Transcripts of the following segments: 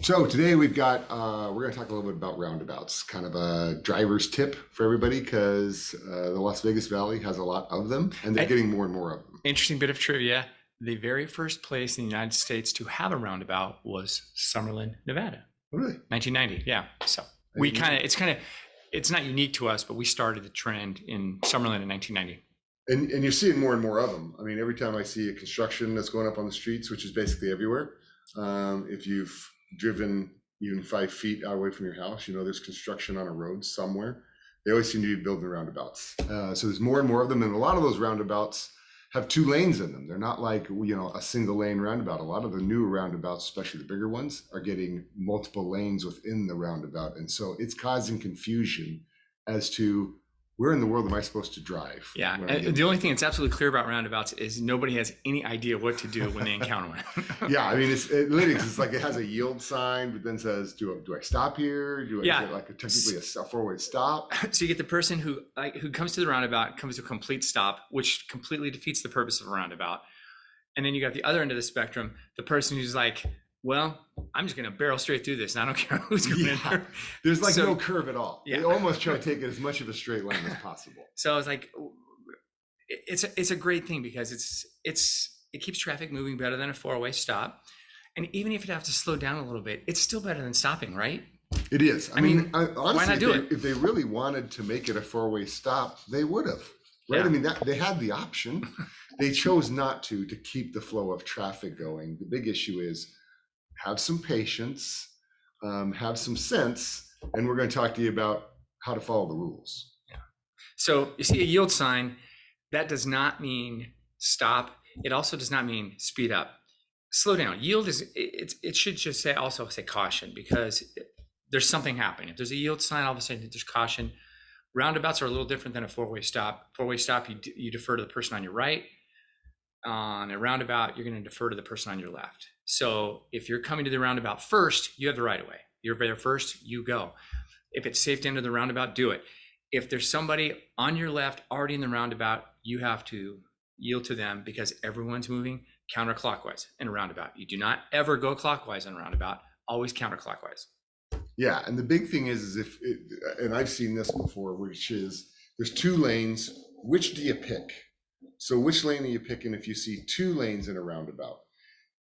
So today we've got we're going to talk a little bit about roundabouts, kind of a driver's tip for everybody because the Las Vegas Valley has a lot of them, and they're I, getting more and more of them. Interesting bit of trivia. The very first place in the United States to have a roundabout was Summerlin, Nevada, Oh, really? 1990. Yeah. So I didn't know. it's not unique to us, but we started the trend in Summerlin in 1990. And you're seeing more and more of them. I mean, every time I see a construction that's going up on the streets, which is basically everywhere, if you've driven even 5 feet away from your house, you know there's construction on a road somewhere. They always seem to be building roundabouts. So there's more and more of them, and a lot of those roundabouts have two lanes in them. They're not like a single lane roundabout. A lot of the new roundabouts, especially the bigger ones, are getting multiple lanes within the roundabout, and so it's causing confusion as to where in the world am I supposed to drive Yeah. when I And get the into only it. thing that's absolutely clear about roundabouts is nobody has any idea what to do when they encounter one. Yeah, I mean, literally, it's like it has a yield sign, but then says, "Do I stop here? Is Yeah. it like technically a four-way stop?" So you get the person who comes to the roundabout, comes to a complete stop, which completely defeats the purpose of a roundabout. And then you got the other end of the spectrum, the person who's like, well, I'm just going to barrel straight through this and I don't care who's coming in Yeah, here. there's like So, no curve at all. yeah. They almost try to take it as much of a straight line as possible. So I was like, it's a great thing because it keeps traffic moving better than a four-way stop. And even if you have to slow down a little bit, it's still better than stopping, right? It is. I I mean, mean, why honestly, not do it? if they really wanted to make it a four-way stop, they would have, right? I Yeah. mean, that they had the option. They chose not to keep the flow of traffic going. The big issue is have some patience, have some sense, and we're going to talk to you about how to follow the rules. So you see a yield sign, that does not mean stop. It also does not mean speed up. Slow down. Yield it should just say caution because there's something happening. If there's a yield sign, all of a sudden there's caution. Roundabouts are a little different than a four-way stop. Four-way stop, you defer to the person on your right. On a roundabout, you're going to defer to the person on your left. So if you're coming to the roundabout first, you have the right of way. You're there first, you go. If it's safe to enter the roundabout, do it. If there's somebody on your left already in the roundabout, you have to yield to them because everyone's moving counterclockwise in a roundabout. You do not ever go clockwise in a roundabout, always counterclockwise. Yeah, and the big thing is if it, and I've seen this before, which is there's two lanes. Which do you pick? So which lane are you picking if you see two lanes in a roundabout?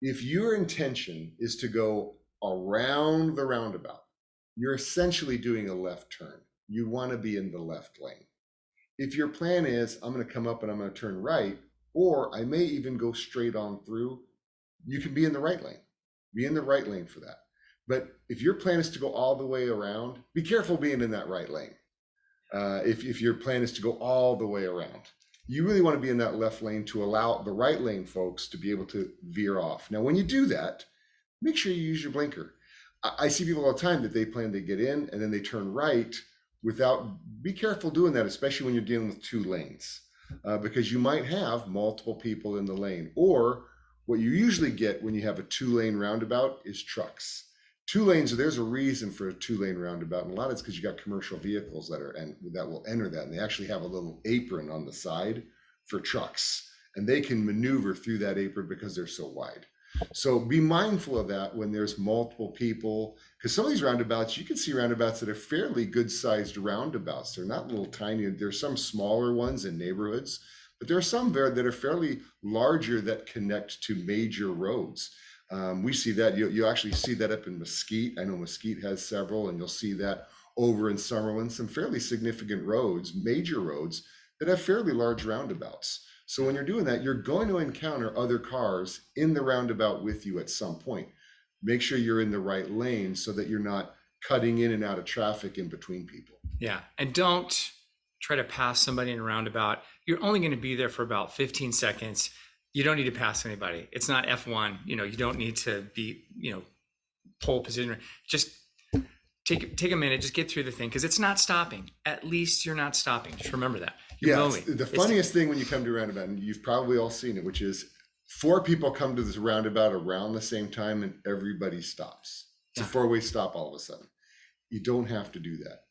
If your intention is to go around the roundabout, you're essentially doing a left turn. You want to be in the left lane. If your plan is, I'm going to come up and I'm going to turn right, or I may even go straight on through, you can be in the right lane. Be in the right lane for that. But if your plan is to go all the way around, be careful being in that right lane. If your plan is to go all the way around, you really want to be in that left lane to allow the right lane folks to be able to veer off. Now, when you do that, make sure you use your blinker. I see people all the time that they plan to get in and then they turn right without, be careful doing that, especially when you're dealing with two lanes, because you might have multiple people in the lane. Or what you usually get when you have a two-lane roundabout is trucks. Two lanes, there's a reason for a two-lane roundabout, and a lot of it's because you got commercial vehicles that will enter that, and they actually have a little apron on the side for trucks, and they can maneuver through that apron because they're so wide. So be mindful of that when there's multiple people, because some of these roundabouts, you can see roundabouts that are fairly good sized roundabouts. They're not little tiny, there's some smaller ones in neighborhoods, but there are some there that are fairly larger that connect to major roads. We see that, you actually see that up in Mesquite. I know Mesquite has several, and you'll see that over in Summerlin, some fairly significant roads, major roads that have fairly large roundabouts. So when you're doing that, you're going to encounter other cars in the roundabout with you at some point. Make sure you're in the right lane so that you're not cutting in and out of traffic in between people. Yeah. And don't try to pass somebody in a roundabout. You're only going to be there for about 15 seconds. You don't need to pass anybody. It's not F1. You don't need to be, pole position. Just take a minute, just get through the thing because it's not stopping. At least you're not stopping. Just remember that. You're Yeah, moving. the funniest thing when you come to a roundabout, and you've probably all seen it, which is four people come to this roundabout around the same time and everybody stops. It's a Yeah. four-way stop all of a sudden. You don't have to do that.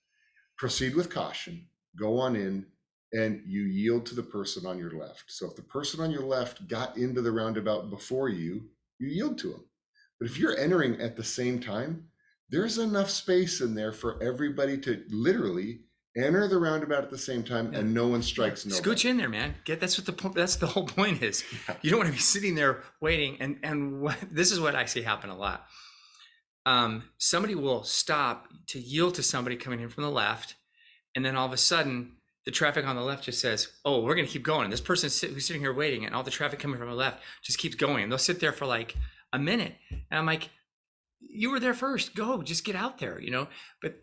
Proceed with caution, go on in, and you yield to the person on your left. So if the person on your left got into the roundabout before you, you yield to them. But if you're entering at the same time, there's enough space in there for everybody to literally enter the roundabout at the same time, and no one strikes nobody. Scooch in there, man. That's what the point. That's the whole point is. You don't want to be sitting there waiting. And this is what I see happen a lot. Somebody will stop to yield to somebody coming in from the left, and then all of a sudden, the traffic on the left just says, "Oh, we're going to keep going." And this person who's sitting here waiting, and all the traffic coming from the left just keeps going. And they'll sit there for like a minute, and I'm like, "You were there first. Go, just get out there," you know. But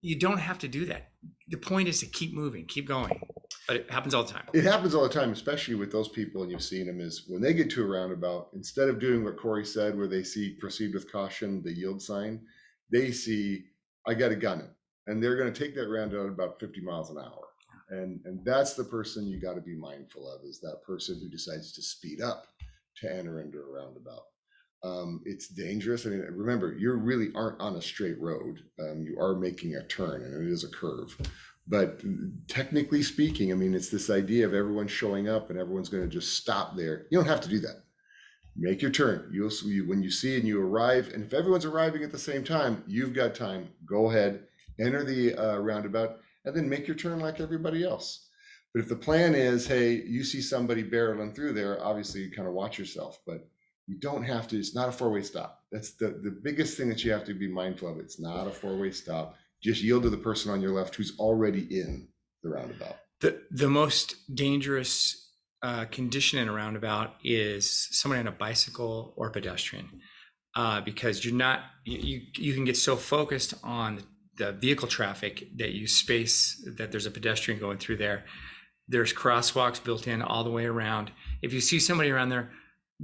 you don't have to do that. The point is to keep moving, keep going. But it happens all the time. It happens all the time, especially with those people, and you've seen them, is when they get to a roundabout, instead of doing what Cory said, where they see proceed with caution, the yield sign, they see, I got to gun it. And they're going to take that roundabout about 50 miles an hour. And that's the person you got to be mindful of, is that person who decides to speed up to enter into a roundabout. It's dangerous. I mean, remember, you really aren't on a straight road. You are making a turn, and it is a curve. But technically speaking, I mean, it's this idea of everyone showing up and everyone's going to just stop there. You don't have to do that. Make your turn. You'll see when you see and you arrive. And if everyone's arriving at the same time, you've got time. Go ahead, enter the roundabout, and then make your turn like everybody else. But if the plan is, hey, you see somebody barreling through there, obviously you kind of watch yourself. But you don't have to. It's not a four-way stop. That's the biggest thing that you have to be mindful of. It's not a four-way stop. Just yield to the person on your left who's already in the roundabout. The most dangerous condition in a roundabout is someone on a bicycle or pedestrian, because you can get so focused on the vehicle traffic that you space that there's a pedestrian going through there. There's crosswalks built in all the way around. If you see somebody around there,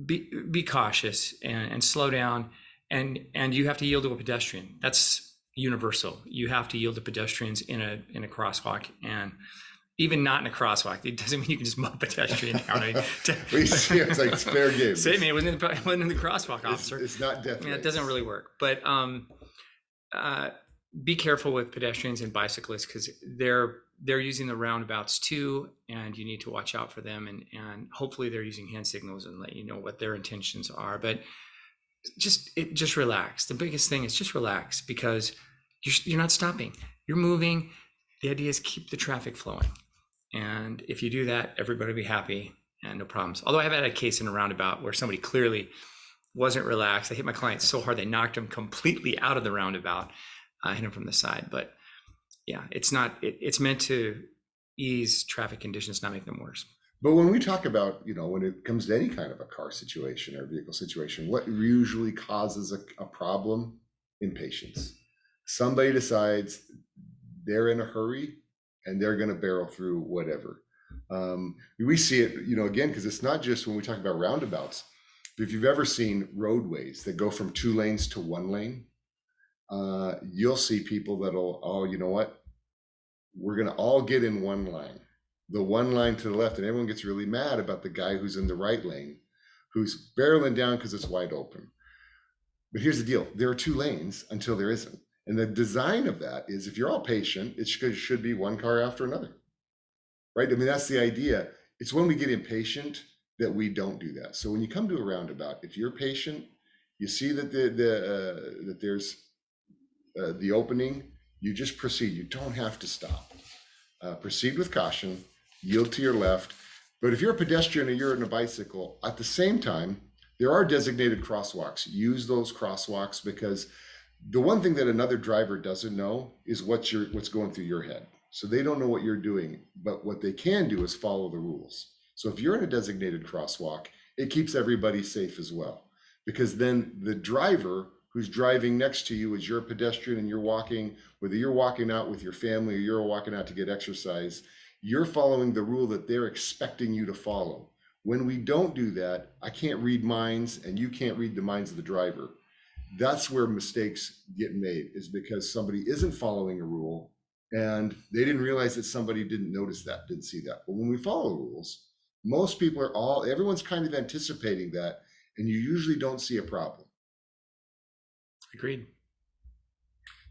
be cautious and slow down, and you have to yield to a pedestrian. That's universal. You have to yield to pedestrians in a crosswalk, and even not in a crosswalk. It doesn't mean you can just mow a pedestrian down. It's like it's fair game. Say me, it wasn't in the crosswalk, officer. It's not death. It doesn't really work. But be careful with pedestrians and bicyclists, because they're using the roundabouts too, and you need to watch out for them. And hopefully they're using hand signals and let you know what their intentions are. But just relax. The biggest thing is just relax, because you're not stopping. You're moving. The idea is keep the traffic flowing. And if you do that, everybody will be happy and no problems. Although I've had a case in a roundabout where somebody clearly wasn't relaxed. I hit my client so hard they knocked him completely out of the roundabout. I hit him from the side. But yeah, it's meant to ease traffic conditions, not make them worse. But when we talk about, when it comes to any kind of a car situation or vehicle situation, what usually causes a problem? Impatience. Somebody decides they're in a hurry and they're going to barrel through whatever. We see it, again, because it's not just when we talk about roundabouts. If you've ever seen roadways that go from 2 lanes to 1 lane, you'll see people that'll, oh, you know what? We're going to all get in 1 line. The 1 line to the left, and everyone gets really mad about the guy who's in the right lane, who's barreling down because it's wide open. But here's the deal. There are 2 lanes until there isn't. And the design of that is, if you're all patient, it should be 1 car after another, right? I mean, that's the idea. It's when we get impatient that we don't do that. So when you come to a roundabout, if you're patient, you see that that there's the opening, you just proceed. You don't have to stop. Proceed with caution, yield to your left. But if you're a pedestrian or you're on a bicycle, at the same time, there are designated crosswalks. Use those crosswalks, because the one thing that another driver doesn't know is what's going through your head. So they don't know what you're doing, but what they can do is follow the rules. So if you're in a designated crosswalk, it keeps everybody safe as well, because then the driver who's driving next to you as you're a pedestrian and you're walking, whether you're walking out with your family or you're walking out to get exercise, you're following the rule that they're expecting you to follow. When we don't do that, I can't read minds and you can't read the minds of the driver. That's where mistakes get made, is because somebody isn't following a rule and they didn't realize that somebody didn't notice that, didn't see that. But when we follow rules, most people everyone's kind of anticipating that, and you usually don't see a problem. Agreed.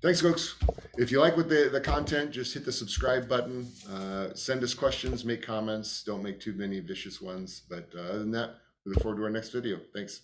Thanks, folks. If you like what the content, just hit the subscribe button. Send us questions, make comments. Don't make too many vicious ones. But other than that, we look forward to our next video. Thanks.